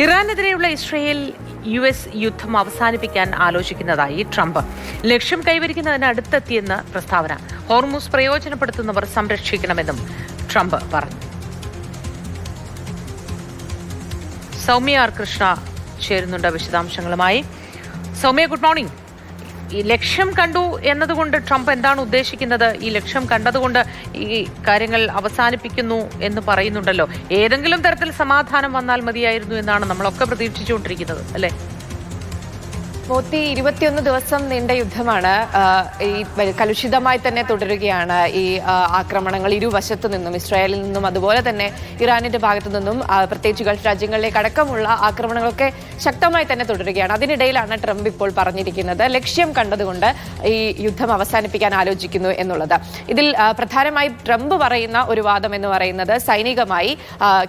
ഇറാനെതിരെയുള്ള Israel US യുദ്ധം അവസാനിപ്പിക്കാൻ ആലോചിക്കുന്നതായി Trump. ലക്ഷ്യം കൈവരിക്കുന്നതിന് അടുത്തെത്തിയെന്ന് പ്രസ്താവന. ഹോർമുസ് പ്രയോജനപ്പെടുത്തുന്നവർ സംരക്ഷിക്കണമെന്നും ട്രംപ് പറഞ്ഞു. സൗമ്യ ആർ കൃഷ്ണ ചേരുന്നുണ്ട് വിശദാംശങ്ങളുമായി. Soumya, good morning. ഈ ലക്ഷ്യം കണ്ടു എന്നതുകൊണ്ട് ട്രംപ് എന്താണ് ഉദ്ദേശിക്കുന്നത്? ഈ ലക്ഷ്യം കണ്ടതുകൊണ്ട് ഈ കാര്യങ്ങൾ അവസാനിപ്പിക്കുന്നു എന്ന് പറയുന്നുണ്ടല്ലോ. ഏതെങ്കിലും തരത്തിൽ സമാധാനം വന്നാൽ മതിയായിരുന്നു എന്നാണ് നമ്മളൊക്കെ പ്രതീക്ഷിച്ചുകൊണ്ടിരിക്കുന്നത്, അല്ലേ? 21 ദിവസം നീണ്ട യുദ്ധമാണ്. ഈ കലുഷിതമായി തന്നെ തുടരുകയാണ് ഈ ആക്രമണങ്ങൾ ഇരുവശത്തു നിന്നും, ഇസ്രായേലിൽ നിന്നും അതുപോലെ തന്നെ ഇറാനിന്റെ ഭാഗത്തു നിന്നും, പ്രത്യേകിച്ച് ഗൾഫ് രാജ്യങ്ങളിലേക്ക് അടക്കമുള്ള ആക്രമണങ്ങളൊക്കെ ശക്തമായി തന്നെ തുടരുകയാണ്. അതിനിടയിലാണ് ട്രംപ് ഇപ്പോൾ പറഞ്ഞിരിക്കുന്നത് ലക്ഷ്യം കണ്ടതുകൊണ്ട് ഈ യുദ്ധം അവസാനിപ്പിക്കാൻ ആലോചിക്കുന്നു എന്നുള്ളത്. ഇതിൽ പ്രധാനമായും ട്രംപ് പറയുന്ന ഒരു വാദം എന്ന് പറയുന്നത് സൈനികമായി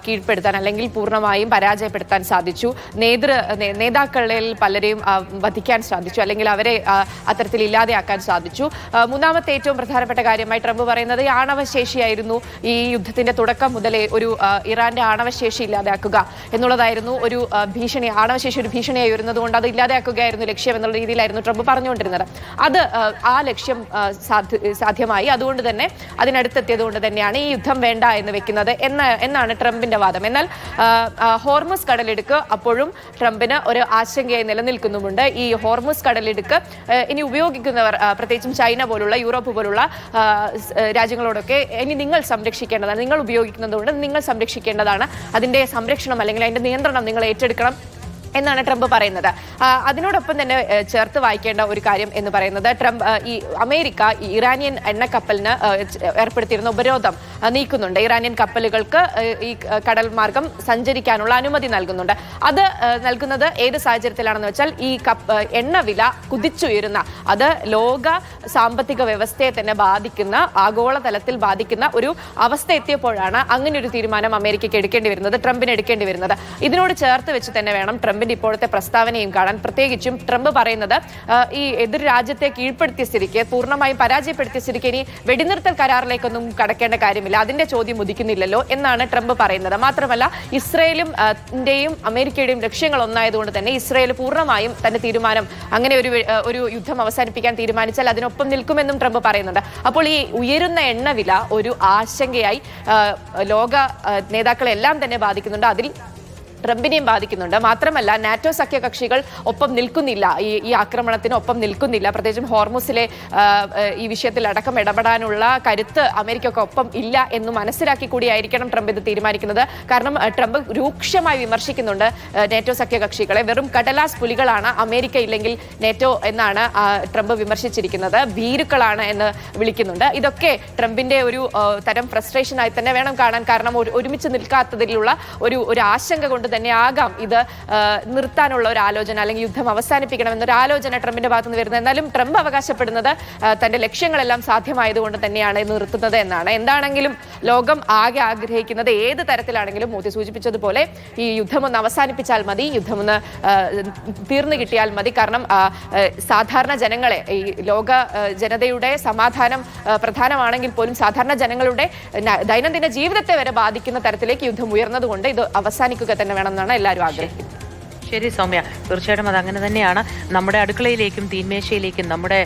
കീഴ്പ്പെടുത്താൻ അല്ലെങ്കിൽ പൂർണ്ണമായും പരാജയപ്പെടുത്താൻ സാധിച്ചു, നേതാക്കളിൽ പലരെയും വധിക്കാൻ സാധിച്ചു, അല്ലെങ്കിൽ അവരെ അത്തരത്തിൽ ഇല്ലാതെയാക്കാൻ സാധിച്ചു. മൂന്നാമത്തെ ഏറ്റവും പ്രധാനപ്പെട്ട കാര്യമായി ട്രംപ് പറയുന്നത് ആണവശേഷിയായിരുന്നു. ഈ യുദ്ധത്തിന്റെ തുടക്കം മുതലേ ഒരു ഇറാന്റെ ആണവശേഷി ഇല്ലാതെയാക്കുക എന്നുള്ളതായിരുന്നു ഒരു ഭീഷണി. ആണവശേഷി ഒരു ഭീഷണിയായി വരുന്നതുകൊണ്ട് അത് ഇല്ലാതെയാക്കുകയായിരുന്നു ലക്ഷ്യം എന്നുള്ള രീതിയിലായിരുന്നു ട്രംപ് പറഞ്ഞുകൊണ്ടിരുന്നത്. അത് ആ ലക്ഷ്യം സാധ്യമായി. അതുകൊണ്ട് തന്നെ അതിനടുത്തെത്തിയത് കൊണ്ട് തന്നെയാണ് ഈ യുദ്ധം വേണ്ട എന്ന് വെക്കുന്നത് എന്നാണ് ട്രംപിന്റെ വാദം. എന്നാൽ ഹോർമുസ് കടലിടുക്ക് അപ്പോഴും ട്രംപിന് ഒരു ആശങ്കയായി നിലനിൽക്കുന്നുമുണ്ട്. ഈ ഹോർമുസ് കടലിടുക്ക് ഇനി ഉപയോഗിക്കുന്നവർ, പ്രത്യേകിച്ചും ചൈന പോലുള്ള, യൂറോപ്പ് പോലുള്ള രാജ്യങ്ങളോടൊക്കെ ഇനി നിങ്ങൾ സംരക്ഷിക്കേണ്ടതാണ്, നിങ്ങൾ ഉപയോഗിക്കുന്നതുകൊണ്ട് നിങ്ങൾ സംരക്ഷിക്കേണ്ടതാണ്, അതിന്റെ സംരക്ഷണം അല്ലെങ്കിൽ അതിന്റെ നിയന്ത്രണം നിങ്ങൾ ഏറ്റെടുക്കണം എന്നാണ് ട്രംപ് പറയുന്നത്. അതിനോടൊപ്പം തന്നെ ചേർത്ത് വായിക്കേണ്ട ഒരു കാര്യം എന്ന് പറയുന്നത് ഈ അമേരിക്ക ഇറാനിയൻ എണ്ണക്കപ്പലിന് ഏർപ്പെടുത്തിയിരുന്ന ഉപരോധം നീക്കുന്നുണ്ട്. ഇറാനിയൻ കപ്പലുകൾക്ക് ഈ കടൽ മാർഗം സഞ്ചരിക്കാനുള്ള അനുമതി നൽകുന്നുണ്ട്. അത് നൽകുന്നത് ഏത് സാഹചര്യത്തിലാണെന്ന് വെച്ചാൽ ഈ എണ്ണവില കുതിച്ചുയരുന്ന, അത് ലോക സാമ്പത്തിക വ്യവസ്ഥയെ തന്നെ ബാധിക്കുന്ന, ആഗോളതലത്തിൽ ബാധിക്കുന്ന ഒരു അവസ്ഥ എത്തിയപ്പോഴാണ് അങ്ങനെ ഒരു തീരുമാനം അമേരിക്കയ്ക്ക് എടുക്കേണ്ടി വരുന്നത്, ട്രംപിന് എടുക്കേണ്ടി വരുന്നത്. ഇതിനോട് ചേർത്ത് വെച്ച് തന്നെ വേണം ട്രംപിന്റെ ഇപ്പോഴത്തെ പ്രസ്താവനയും കാണാൻ. പ്രത്യേകിച്ചും ട്രംപ് പറയുന്നത് ഈ എതിർ രാജ്യത്തെ കീഴ്പ്പെടുത്തിയ സ്ഥിതിക്ക്, പൂർണ്ണമായും പരാജയപ്പെടുത്തിയ സ്ഥിതിക്ക് ഇനി വെടിനിർത്തൽ കരാറിലേക്കൊന്നും കടക്കേണ്ട കാര്യമില്ല, അതിന്റെ ചോദ്യം ഉദിക്കുന്നില്ലല്ലോ എന്നാണ് ട്രംപ് പറയുന്നത്. മാത്രമല്ല ഇസ്രയേലിന്റെയും അമേരിക്കയുടെയും ലക്ഷ്യങ്ങൾ ഒന്നായതുകൊണ്ട് തന്നെ ഇസ്രയേൽ പൂർണ്ണമായും തന്റെ തീരുമാനം, അങ്ങനെ ഒരു യുദ്ധം അവസാനിപ്പിക്കാൻ തീരുമാനിച്ചാൽ അതിനൊപ്പം നിൽക്കുമെന്നും ട്രംപ് പറയുന്നുണ്ട്. അപ്പോൾ ഈ ഉയരുന്ന എണ്ണവില ഒരു ആശങ്കയായി ലോക നേതാക്കളെല്ലാം തന്നെ ബാധിക്കുന്നുണ്ട്, അതിൽ ട്രംപിനെയും ബാധിക്കുന്നുണ്ട്. മാത്രമല്ല നാറ്റോ സഖ്യകക്ഷികൾ ഒപ്പം നിൽക്കുന്നില്ല, ഈ ആക്രമണത്തിന് ഒപ്പം നിൽക്കുന്നില്ല. പ്രത്യേകിച്ചും ഹോർമുസിലെ ഈ വിഷയത്തിൽ അടക്കം ഇടപെടാനുള്ള കരുത്ത് അമേരിക്കയ്ക്ക് ഒപ്പം ഇല്ല എന്ന് മനസ്സിലാക്കി കൂടിയായിരിക്കണം ട്രംപ് ഇത് തീരുമാനിക്കുന്നത്. കാരണം ട്രംപ് രൂക്ഷമായി വിമർശിക്കുന്നുണ്ട് നാറ്റോ സഖ്യകക്ഷികളെ. വെറും കടലാസ് പുലികളാണ് അമേരിക്ക ഇല്ലെങ്കിൽ നാറ്റോ എന്നാണ് ട്രംപ് വിമർശിച്ചിരിക്കുന്നത്. ഭീരുക്കളാണ് എന്ന് വിളിക്കുന്നുണ്ട്. ഇതൊക്കെ ട്രംപിന്റെ ഒരു തരം ഫ്രസ്ട്രേഷനായി തന്നെ വേണം കാണാൻ. കാരണം ഒരുമിച്ച് നിൽക്കാത്തതിലുള്ള ഒരു ആശങ്ക കൊണ്ട് തന്നെ ആകാം ഇത് നിർത്താനുള്ള ഒരു ആലോചന, അല്ലെങ്കിൽ യുദ്ധം അവസാനിപ്പിക്കണമെന്നൊരു ആലോചന ട്രംപിന്റെ ഭാഗത്തുനിന്ന് വരുന്നത്. എന്നാലും ട്രംപ് അവകാശപ്പെടുന്നത് തന്റെ ലക്ഷ്യങ്ങളെല്ലാം സാധ്യമായതുകൊണ്ട് തന്നെയാണ് നിർത്തുന്നത് എന്നാണ്. എന്താണെങ്കിലും ലോകം ആകെ ആഗ്രഹിക്കുന്നത് ഏത് തരത്തിലാണെങ്കിലും മോദി സൂചിപ്പിച്ചതുപോലെ ഈ യുദ്ധം ഒന്ന് അവസാനിപ്പിച്ചാൽ മതി, യുദ്ധം ഒന്ന് തീർന്നു കിട്ടിയാൽ മതി. കാരണം സാധാരണ ജനങ്ങളെ, ഈ ലോക ജനതയുടെ സമാധാനം പ്രധാനമാണെങ്കിൽ പോലും സാധാരണ ജനങ്ങളുടെ ദൈനംദിന ജീവിതത്തെ വരെ ബാധിക്കുന്ന തരത്തിലേക്ക് യുദ്ധം ഉയർന്നതുകൊണ്ട് ഇത് അവസാനിക്കുക തന്നെ വേണമെന്നാണ് എല്ലാവരും ആഗ്രഹിക്കുന്നത്. ശരി സൗമ്യ, തീർച്ചയായിട്ടും അത് അങ്ങനെ തന്നെയാണ്. നമ്മുടെ അടുക്കളയിലേക്കും തീന്മേശയിലേക്കും, നമ്മുടെ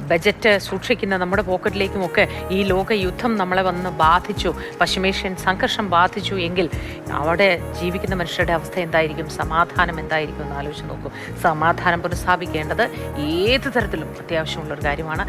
ബജറ്റ് സൂക്ഷിക്കുന്ന നമ്മുടെ പോക്കറ്റിലേക്കും ഒക്കെ ഈ ലോക യുദ്ധം നമ്മളെ വന്ന് ബാധിച്ചു, പശ്ചിമേഷ്യൻ സംഘർഷം ബാധിച്ചു എങ്കിൽ അവിടെ ജീവിക്കുന്ന മനുഷ്യരുടെ അവസ്ഥ എന്തായിരിക്കും, സമാധാനം എന്തായിരിക്കും എന്ന് ആലോചിച്ച് നോക്കൂ. സമാധാനം പുനഃസ്ഥാപിക്കേണ്ടത് ഏത് തരത്തിലും അത്യാവശ്യമുള്ളൊരു കാര്യമാണ്.